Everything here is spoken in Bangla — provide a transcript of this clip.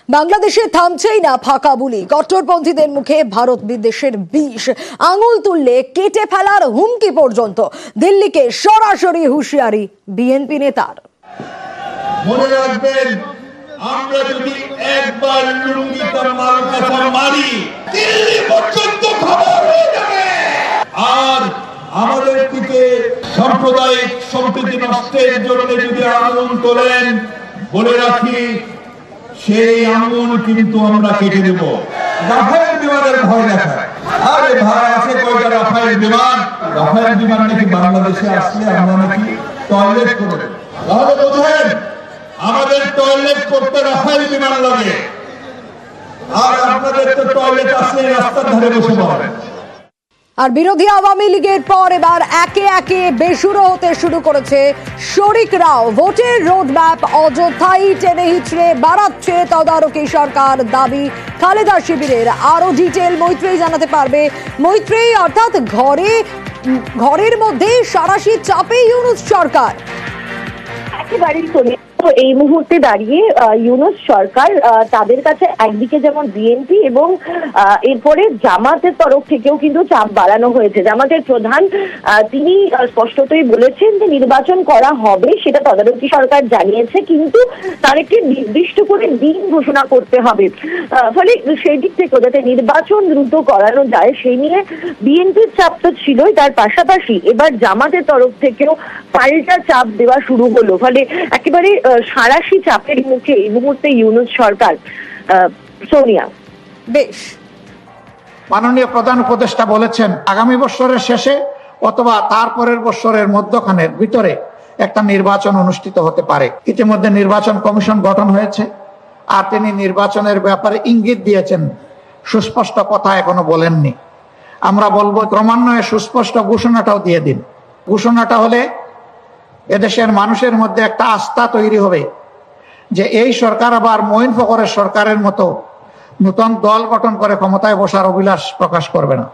বাংলাদেশে থামছেই না ফাঁকা বুলি। কট্টরপন্থীদের মুখে ভারত বিদ্বেষের বিষ, আঙুল তুললে কেটে ফেলার হুমকি পর্যন্ত। দিল্লিকে সরাসরি হুঁশিয়ারি বিএনপি নেতার। মনে রাখবেন, আমরা যদি একবার লুঙ্গিটা মালকাছা মারি, দিল্লি পর্যন্ত খবর হয়ে যাবে। আর আমাদের দিকে সাম্প্রদায়িক সম্প্রীতি নষ্টের জন্য যদি আন্দোলন তোলেন, বলে রাখি সেই আঙুল কিন্তু আমরা কেটে দেব। রাফায়েল বিমানের ভয় দেখায়, আরে ভাই আছে কয়টা রাফায়েল বিমান? রাফায়েল বিমান নাকি বাংলাদেশে আসলে আমরা নাকি টয়লেট করব। তাহলে বোঝেন আমাদের টয়লেট করতে রাফায়েল বিমান লাগে, আর আপনাদের তো টয়লেট আসলে রাস্তার ধারে বসে পড়েন। আর বিরোধী আওয়ামী লীগের পর এবার একে একে বেসুরো হতে শুরু করেছে শরিকরাও। ভোটের রোডম্যাপ অযথাই টেনে হিচড়ে বাড়াচ্ছে তদারকি সরকার। দাবি খালেদা শিবিরের। আরো ডিটেল মৈত্রেয়ী জানাতে পারবে। মৈত্রেয়ী, অর্থাৎ ঘরের মধ্যে সাঁড়াশি চাপে ইউনূস সরকার। একেবারেই এই মুহূর্তে দাঁড়িয়ে ইউনূস সরকার তাদের কাছে একদিকে যেমন বিএনপি এবং এরপরে জামাতের তরফ থেকেও কিন্তু চাপ বাড়ানো হয়েছে। জামাতের প্রধান তিনি স্পষ্টতই বলেছেন যে নির্বাচন করা হবে, সেটা তদারকি সরকার জানিয়েছে, কিন্তু তার একটি নির্দিষ্ট করে দিন ঘোষণা করতে হবে। ফলে সেই দিক থেকে যাতে নির্বাচন দ্রুত করানো যায় সেই নিয়ে বিএনপির চাপ তো ছিলই, তার পাশাপাশি এবার জামাতের তরফ থেকেও পাল্টা চাপ দেওয়া শুরু হলো। ফলে একেবারে সাঁড়াশি চাপের মুখে এই মুহূর্তে ইউনূস সরকার। সোনিয়া, বেশ, মাননীয় প্রধান উপদেষ্টা বলেছেন আগামী বছরের শেষে অথবা তারপরের বছরের মধ্যখানের ভিতরে একটা নির্বাচন অনুষ্ঠিত হতে পারে। ইতিমধ্যে নির্বাচন কমিশন গঠন হয়েছে, আর তিনি নির্বাচনের ব্যাপারে ইঙ্গিত দিয়েছেন, সুস্পষ্ট কথা এখনো বলেননি। আমরা বলবো ক্রমান্বয়ে সুস্পষ্ট ঘোষণাটাও দিয়ে দিন। ঘোষণাটা হলে এদেশের মানুষের মধ্যে একটা আস্থা তৈরি হবে যে এই সরকার আবার মঈন ফখরের সরকারের মতো নতুন দল গঠন করে ক্ষমতায় বসার অভিলাষ প্রকাশ করবে না।